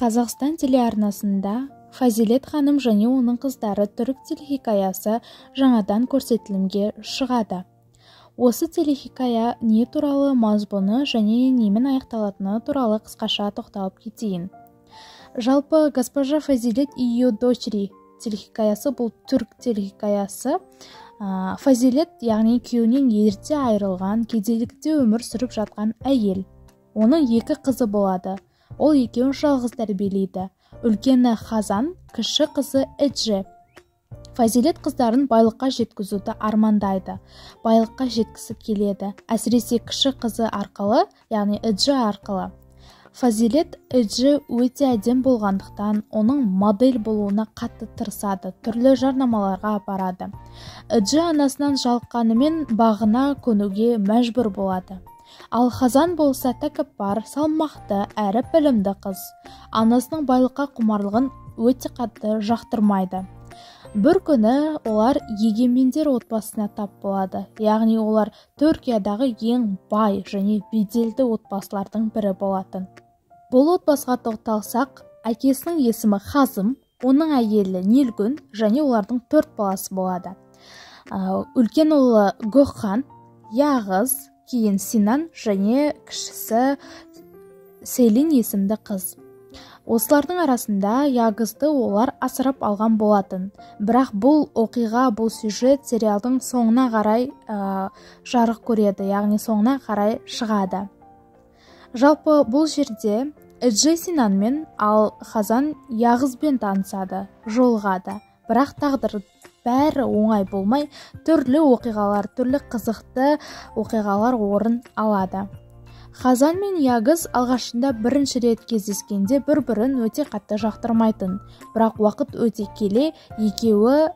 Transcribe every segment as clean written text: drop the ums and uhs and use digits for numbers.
Қазақстан телеарнасында Фазилет ханым және оның қыздары түрік телехикаясы жаңадан көрсетілімге шығады. Осы телехикая не туралы мазмұны және немен аяқталатыны туралы қысқаша тоқталып кетейін. Жалпы «Госпожа Фазилет и ее дочери» телехикаясы бұл түрік телехикаясы. Фазилет, яғни күйеуінен ерте айырылған, кедейлікте өмір сүріп жатқан әйел. Оның 2 қызы болады. Ол екеуін жалғыз тәрбиелейді. Үлкені Хазан, кіші қызы Эдже. Фазилет қыздарын байлыққа жеткізуді армандайды. Байлыққа жеткісі келеді. Әсіресе кіші қызы арқылы, яғни Эдже арқылы. Фазилет Эдже өте әдем болғандықтан, оның модель болуына қатты тырысады, түрлі жарнамаларға апарады. Эдже анасынан жалыққанымен бағына көнуге мәжбүр болады. Ал Хазан болса тәкаппар, салмақты әрі білімді қыз. Анасының байлыққа құмарлығын өте қатты жақтырмайды. Бір күні олар егемендер отбасына тап болады. Яғни олар Түркиядағы ең бай және беделді отбасылардың бірі болатын. Бұл отбасыға тоқталсақ, әкесінің есімі Хазым, оның әйелі Нилгүн және олардың 4 баласы болады. Үлкен ұлы Гөкхан, Яғыз, кейін Синан және кішісі Селин есімді қыз. Осылардың арасында Яғызды олар асырап алған болатын. Бірақ бұл оқиға, бұл сюжет сериалдың соңына қарай жарық көреді, яғни соңына қарай шығады. Жалпы бұл жерде Эдже Синанмен, ал Хазан Яғызбен танысады, жолығады. Бірақ тағдыр бәрі оңай болмай, түрлі оқиғалар, түрлі қызықты оқиғалар орын алады. Хазан мен Яғыз алғашында бірінші рет кездескенде бір-бірін өте қатты жақтырмайтын. Бірақ уақыт өте келе екеуі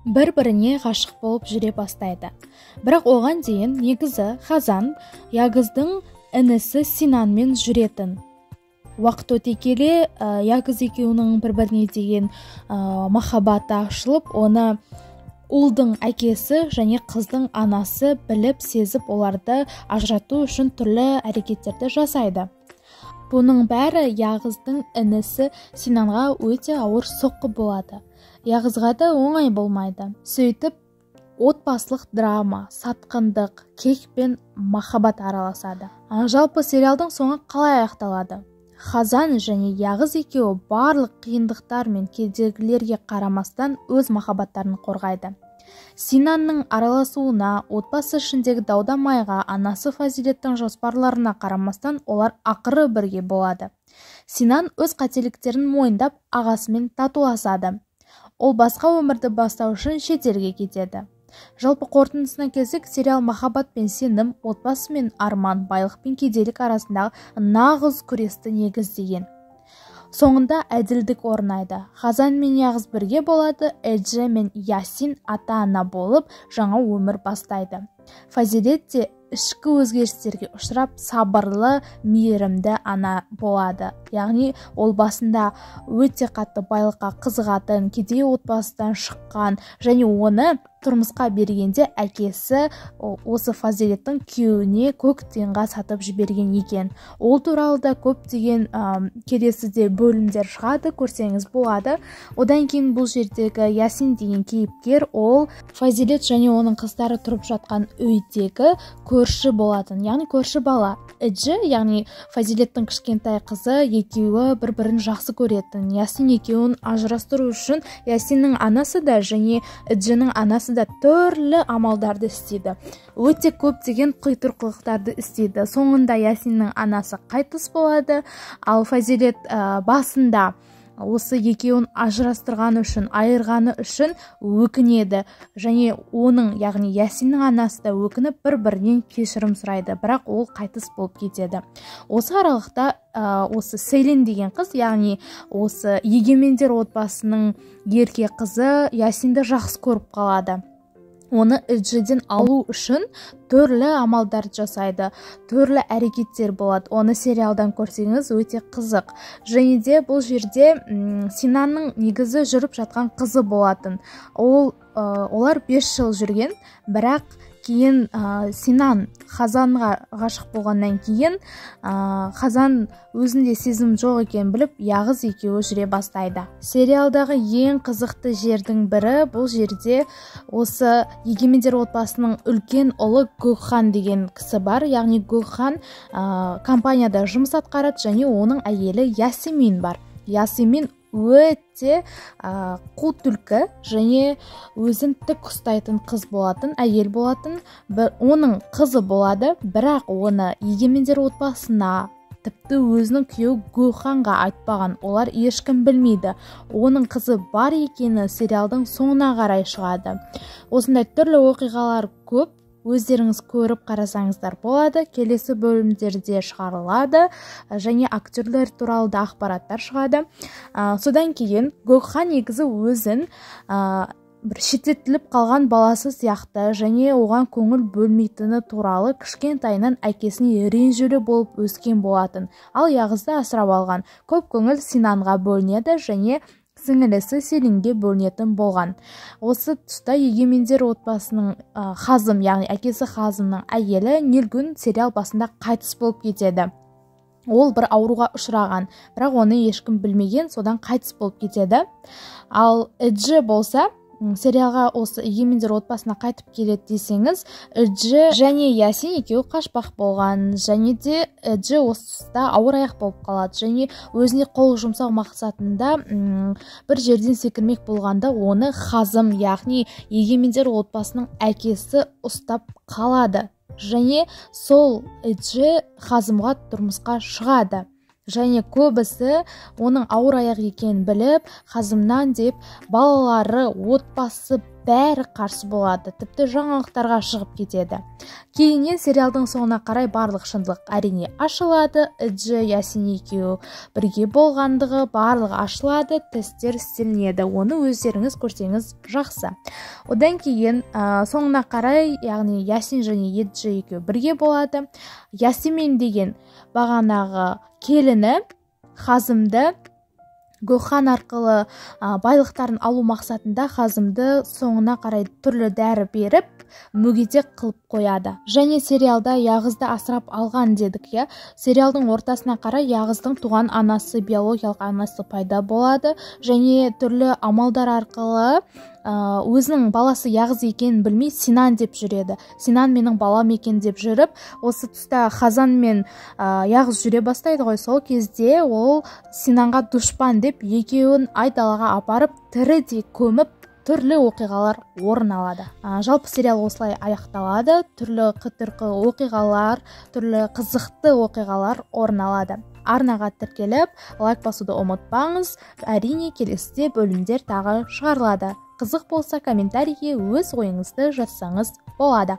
бір-біріне ғашық болып жүре бастайды. Бірақ оған дейін негізі Хазан Яғыздың інісі Синанмен жүретін. Уақыт өте келе Яғыз екеуінің бір-біріне деген махаббаты ашылып, оны ұлдың әкесі және қыздың анасы біліп, сезіп, оларды ажырату үшін түрлі әрекеттерді жасайды. Бұның бәрі Яғыздың інісі Синанға өте ауыр соққы болады. Яғызға да оңай болмайды. Сөйтіп, отбасылық драма, сатқындық, кек пен махаббат араласады. Жалпы сериалдың соңы қалай аяқталады? Хазан және Яғыз екеуі барлық қиындықтар мен кедергілерге қарамастан өз махаббаттарын қорғайды. Синанның араласуына, отбасы ішіндегі дау-дамайға, анасы Фазилеттің жоспарларына қарамастан олар ақыры бірге болады. Синан өз қателіктерін мойындап, ағасымен татуласады. Ол басқа өмірді бастау үшін шетелге кетеді. Жалпы қорытындысына келсек, сериал махаббат пен сенім, отбасы мен арман, байлық пен кедейлік арасындағы нағыз күресті негіздеген. Соңында әділдік орнайды. Хазан мен Яғыз бірге болады, Эдже мен Ясин ата-ана болып жаңа өмір бастайды. Фазилет те ішкі өзгерістерге ұшырап, сабырлы, мейірімді ана болады. Яғни ол басында өте қатты байлыққа қызығатын, кедей отбасыдан шыққан және оны тұрмысқа бергенде әкесі осы Фазилеттің күйеуіне көк тиынға сатып жіберген екен. Ол туралы да көптеген келесіде бөлімдер шығады, көрсеңіз болады. Одан кейін бұл жердегі Ясин деген кейіпкер, ол Фазилет және оның қыздары тұрып жатқан үйдегі көрші болатын, яғни көрші бала. Эдже, яғни Фазилеттің кішкентай қызы, екеуі бір-бірін жақсы көретін. Ясин екеуін ажырастыру үшін Ясиннің анасы да және Эдженің анасы да түрлі амалдарды істейді. Өте көптеген қитұрқылықтарды істейді. Соңында Ясиннің анасы қайтыс болады, ал Фазилет басында осы екеуін ажырастырғаны үшін, айырғаны үшін өкінеді. Және оның, яғни Ясиннің анасы да өкініп бір-бірінен кешірім сұрайды, бірақ ол қайтыс болып кетеді. Осы аралықта осы Селин деген қыз, яғни осы егемендер отбасының ерке қызы Ясинді жақсы көріп қалады. Оны Эджеден алу үшін түрлі амалдар жасайды, түрлі әрекеттер болады. Оны сериалдан көрсеңіз өте қызық. Және де бұл жерде Синанның негізі жүріп жатқан қызы болатын. Олар 5 жыл жүрген, бірақ кейін Синан Хазанға ғашық болғаннан кейін Хазан өзінде сезім жоқ екенін біліп, Яғыз екеуі жүре бастайды. Сериалдағы ең қызықты жердің бірі бұл жерде осы егемендер отбасының үлкен ұлы Гөкхан деген кісі бар. Яғни Гөкхан компанияда жұмыс атқарады және оның әйелі Ясемин бар. Ясемин өте қу түлкі және өзін тік ұстайтын қыз болатын, әйел болатын. Оның қызы болады, бірақ оны егемендер отбасына, тіпті өзінің күйеуі Гөкханға айтпаған. Олар ешкім білмейді. Оның қызы бар екені сериалдың соңына қарай шығады. Осындай түрлі оқиғалар көп. Өздеріңіз көріп қарасаңыздар болады. Келесі бөлімдерде шығарылады және актерлер туралы да ақпараттар шығады. Содан кейін Гөкхан негізі өзін бір шеттетіліп қалған баласы сияқты және оған көңіл бөлмейтіні туралы кішкентайынан әкесіне ренжулі болып өскен болатын. Ал Яғызды асырап алған. Көп көңіл Синанға бөлінеді және сіңілісі Селинге бөлінетін болған. Осы тұста егемендер отбасының Хазым, яғни әкесі Хазымның әйелі Нилгүн сериал басында қайтыс болып кетеді. Ол бір ауруға ұшыраған, бірақ оны ешкім білмеген, содан қайтыс болып кетеді. Ал Эджи болса, сериалға осы егемендер отбасына қайтып келеді десеңіз, Эджи және Ясин екеуі қашпақ болған, және де Эджи осы тұста ауыр аяқ болып қалады және өзіне қол жұмсау мақсатында бір жерден секірмек болғанда оны Хазым, яғни егемендер отбасының әкесі ұстап қалады және сол Эджи Хазымға тұрмысқа шығады. Және көбісі оның ауыр аяқ екенін біліп, Хазымнан деп балалары, отбасы бәрі қарсы болады. Тіпті жаңалықтарға шығып кетеді. Кейіннен сериалдың соңына қарай барлық шындық әрине ашылады. Эджи, Ясин екеуі бірге болғандығы барлығы ашылады, тесттер істелінеді. Оны өздеріңіз көрсеңіз жақсы. Одан кейін соңына қарай, яғни Ясин және Эджи екеуі бірге болады. Ясемин деген бағанағы келіні Хазымды Гөкхан арқылы байлықтарын алу мақсатында Хазымды соңына қарай түрлі дәрі беріп, мүгедек қылып қояды. Және сериалда Яғызды асырап алған дедік, я. Сериалдың ортасына қарай Яғыздың туған анасы, биологиялық анасы пайда болады және түрлі амалдар арқылы өзінің баласы Яғыз екенін білмей Синан деп жүреді. Синан менің балам екен деп жүріп, осы тұста Хазан мен Яғыз жүре бастайды ғой. Сол кезде ол Синанға дұшпан деп екеуін айдалаға апарып, тірідей көміп, түрлі оқиғалар орын алады. Жалпы сериал осылай аяқталады. Түрлі қытырқы оқиғалар, түрлі қызықты оқиғалар орын алады. Арнаға тіркеліп, лайк басуды ұмытпаңыз. Әрине, келесіде бөлімдер тағы шығарылады. Қызық болса комментарийге өз ойыңызды жазсаңыз болады.